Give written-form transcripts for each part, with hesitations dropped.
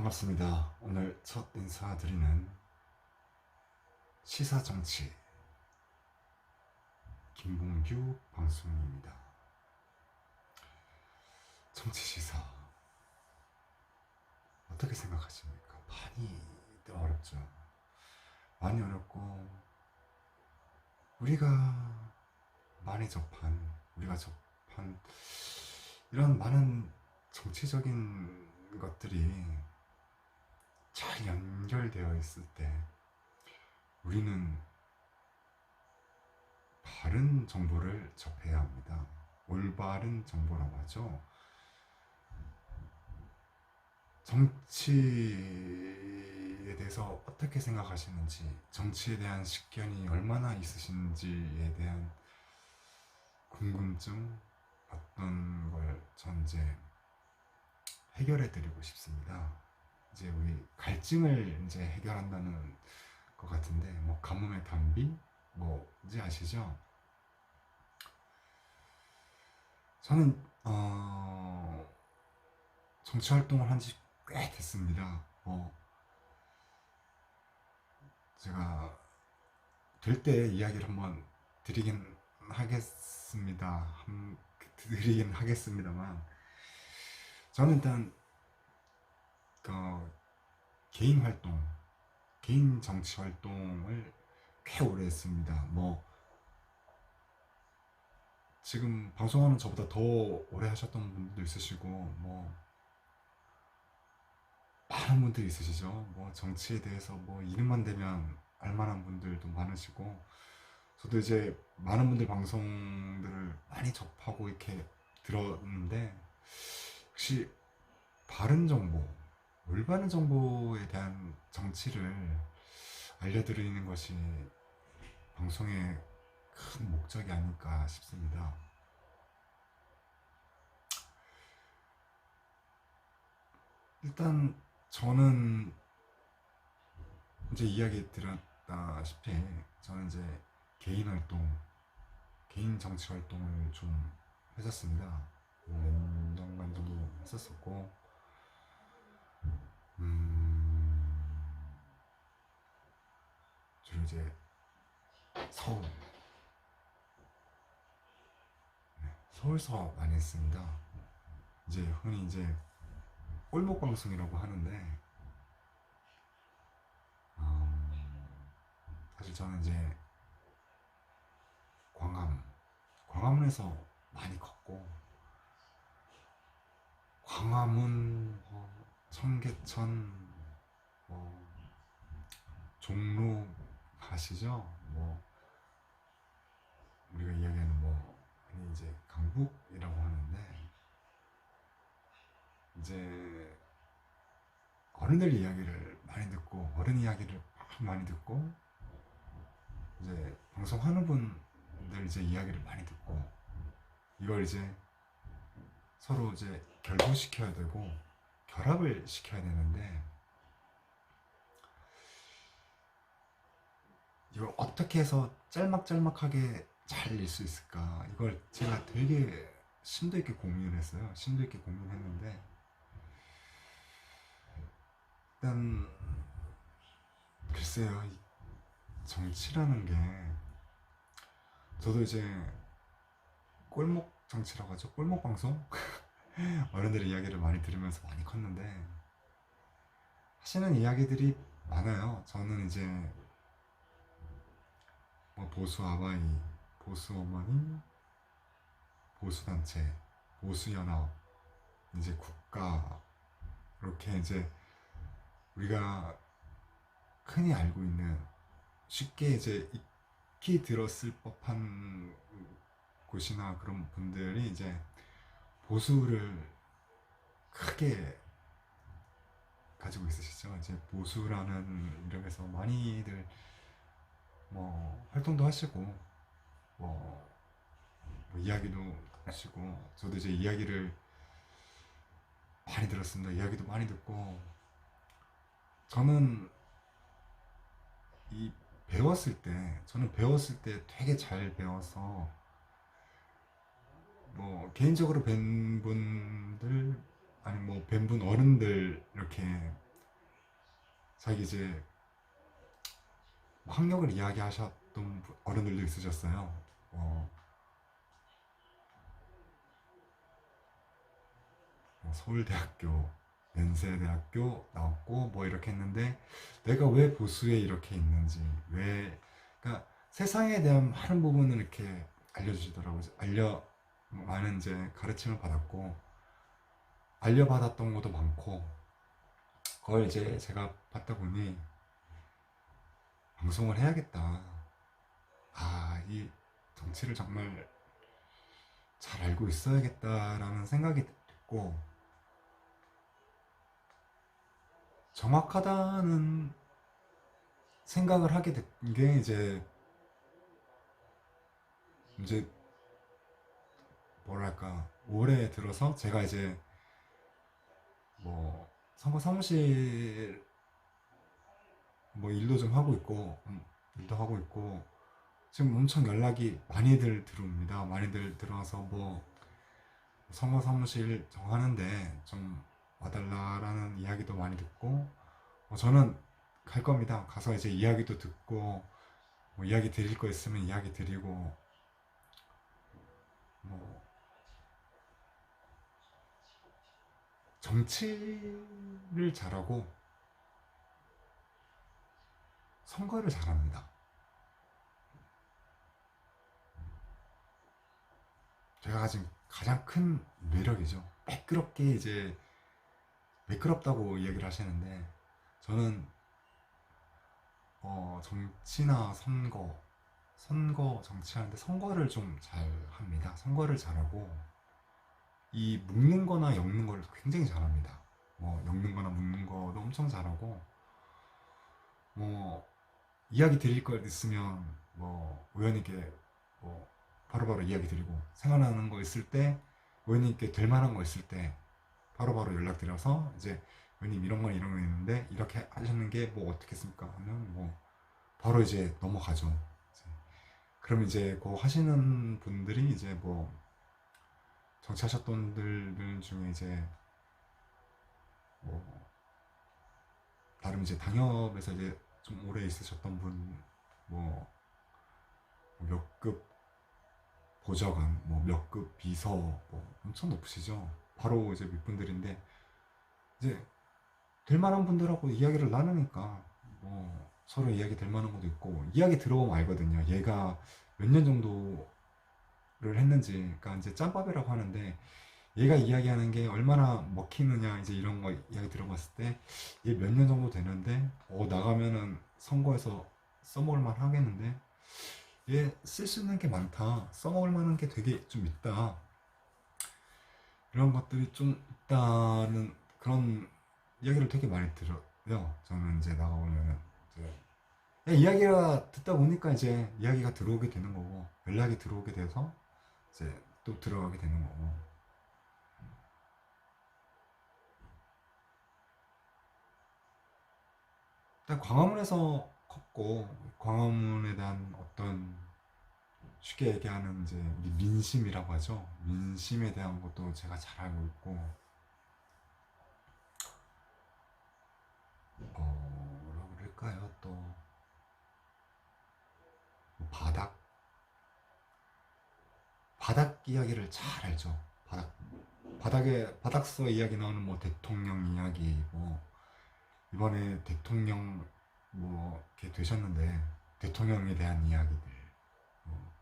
반갑습니다. 오늘 첫 인사드리는 시사정치 김봉규 방송입니다. 정치시사 어떻게 생각하십니까? 많이 어렵죠. 많이 어렵고 우리가 접한 이런 많은 정치적인 것들이 잘 연결되어 있을 때 우리는 바른 정보를 접해야 합니다. 올바른 정보라고 하죠. 정치에 대해서 어떻게 생각하시는지, 정치에 대한 식견이 얼마나 있으신지에 대한 궁금증, 어떤 걸 전 이제 해결해 드리고 싶습니다. 이제 우리 갈증을 이제 해결한다는 것 같은데, 뭐 가뭄의 단비, 뭐 이제 아시죠? 저는 정치 활동을 한 지 꽤 됐습니다. 제가 될 때 이야기를 한번 드리긴 하겠습니다만, 저는 일단 개인 활동, 개인 정치 활동을 꽤 오래 했습니다. 뭐 지금 방송하는 저보다 더 오래 하셨던 분들도 있으시고, 뭐 많은 분들이 있으시죠. 뭐 정치에 대해서 뭐 이름만 대면 알만한 분들도 많으시고, 저도 이제 많은 분들 방송들을 많이 접하고 이렇게 들었는데, 혹시 바른 정보, 올바른 정보에 대한 정치를 알려드리는 것이 방송의 큰 목적이 아닐까 싶습니다. 일단 저는 이제 이야기 드렸다시피, 저는 이제 개인 활동, 개인 정치 활동을 좀 했었습니다. 몇 년간 정도 했었었고, 주로 이제 서울, 서울서 많이 했습니다. 이제 흔히 이제 꼴목 방송이라고 하는데, 사실 저는 이제 광화문에서 많이 걷고, 광화문, 청계천, 종로 아시죠? 뭐 우리가 이야기하는 흔히 이제 강북이라고 하는데, 이제 어른들 이야기를 많이 듣고, 어른 이야기를 많이 듣고, 이제 방송하는 분들 이제 이야기를 많이 듣고, 이걸 이제 서로 이제 결부시켜야 되고 결합을 시켜야 되는데, 이걸 어떻게 해서 짤막짤막하게 잘 낼 수 있을까, 이걸 제가 되게 심도 있게 고민을 했어요. 심도 있게 고민했는데, 일단 글쎄요, 이 정치라는 게, 저도 이제 꼴목 정치라고 하죠. 꼴목 방송? 어른들의 이야기를 많이 들으면서 많이 컸는데, 하시는 이야기들이 많아요. 저는 이제 뭐 보수 아바이, 보수 어머니, 보수 단체, 보수 연합, 이제 국가, 이렇게 이제 우리가 흔히 알고 있는, 쉽게 이제 익히 들었을 법한 곳이나 그런 분들이 이제 보수를 크게 가지고 있으시죠. 이제 보수라는 이름에서 많이들 활동도 하시고, 이야기도 하시고, 저도 이제 이야기를 많이 들었습니다. 이야기도 많이 듣고, 저는 저는 배웠을 때 되게 잘 배워서, 개인적으로 뵌 분들, 아니 뵌 분 어른들 이렇게 자기 이제 학력을 이야기하셨던 어른들도 있으셨어요. 어, 뭐 서울대학교, 연세대학교 나왔고 뭐 이렇게 했는데 내가 왜 보수에 이렇게 있는지 왜 그러니까 세상에 대한 많은 부분을 이렇게 알려주시더라고요. 많은 이제 가르침을 받았고 알려받았던 것도 많고 그걸 이제 제가 받다 보니 방송을 해야겠다. 아, 이 정치를 정말 잘 알고 있어야겠다라는 생각이 들고 정확하다는 생각을 하게 된 게 이제 뭐랄까 올해 들어서 제가 이제 뭐 선거 사무실 뭐 일도 하고 있고 지금 엄청 연락이 많이들 들어옵니다. 많이들 들어와서 뭐 선거 사무실 정하는데 좀 와달라라는 이야기도 많이 듣고 저는 갈 겁니다. 가서 이제 이야기도 듣고 뭐 이야기 드릴 거 있으면 이야기 드리고 뭐 정치를 잘하고 선거를 잘합니다. 제가 가진 가장 큰 매력이죠. 매끄럽다고 얘기를 하시는데 저는 정치나 선거 정치하는데 선거를 좀 잘 합니다. 선거를 잘하고 이 묶는 거나 엮는 걸 굉장히 잘합니다. 뭐 엮는 거나 묶는 거도 엄청 잘하고 뭐 이야기 드릴 거 있으면 뭐 의원님께 뭐 바로바로 이야기 드리고 생각나는 거 있을 때 의원님께 될 만한 거 있을 때 바로바로 연락드려서 이제 의원님 이런 거 있는데 이렇게 하시는 게 뭐 어떻겠습니까 하면 뭐 바로 이제 넘어가죠. 그럼 이제 그 하시는 분들이 이제 뭐 정치하셨던 분들 중에 이제 뭐 나름 이제 당협에서 이제 좀 오래 있으셨던 분, 뭐 몇 급 보좌관, 뭐 몇 급 비서, 뭐 엄청 높으시죠. 바로 이제 윗분들인데 이제 될 만한 분들하고 이야기를 나누니까 뭐 서로 이야기 될 만한 것도 있고 이야기 들어보면 알거든요. 얘가 몇 년 정도를 했는지, 그러니까 이제 짬밥이라고 하는데 얘가 이야기하는 게 얼마나 먹히느냐 이제 이런 거 이야기 들어봤을 때 얘 몇 년 정도 되는데 나가면은 선거에서 써먹을 만 하겠는데 얘 쓸 수 있는 게 많다, 써먹을 만한 게 되게 좀 있다, 이런 것들이 좀 있다는 그런 이야기를 되게 많이 들어요. 저는 이제 나가보면은 이제 이야기가 듣다 보니까 이제 이야기가 들어오게 되는 거고 연락이 들어오게 돼서 이제 또 들어가게 되는 거고. 일단 광화문에서 컸고 광화문에 대한 어떤 쉽게 얘기하는 이제 우리 민심이라고 하죠. 민심에 대한 것도 제가 잘 알고 있고 뭐라고 그럴까요? 또 뭐 바닥 이야기를 잘 알죠. 바닥서 이야기 나오는 뭐 대통령 이야기, 뭐 이번에 대통령 뭐 이렇게 되셨는데 대통령에 대한 이야기들, 뭐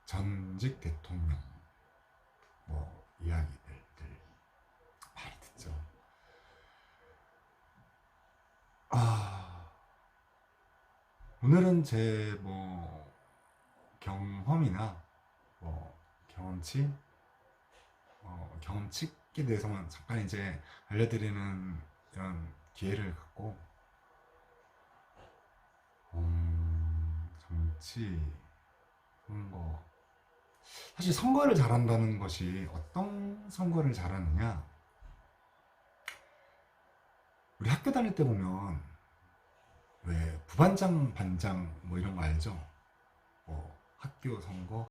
전직 대통령 뭐 이야기들들 많이 듣죠. 아, 오늘은 제 뭐 경험이나 뭐 경험치, 경험치에 대해서만 잠깐 이제 알려드리는 이런 기회를 갖고 정치, 선거, 사실 선거를 잘한다는 것이 어떤 선거를 잘하느냐, 우리 학교 다닐 때 보면 왜 부반장 반장 뭐 이런 거 알죠? 뭐 학교 선거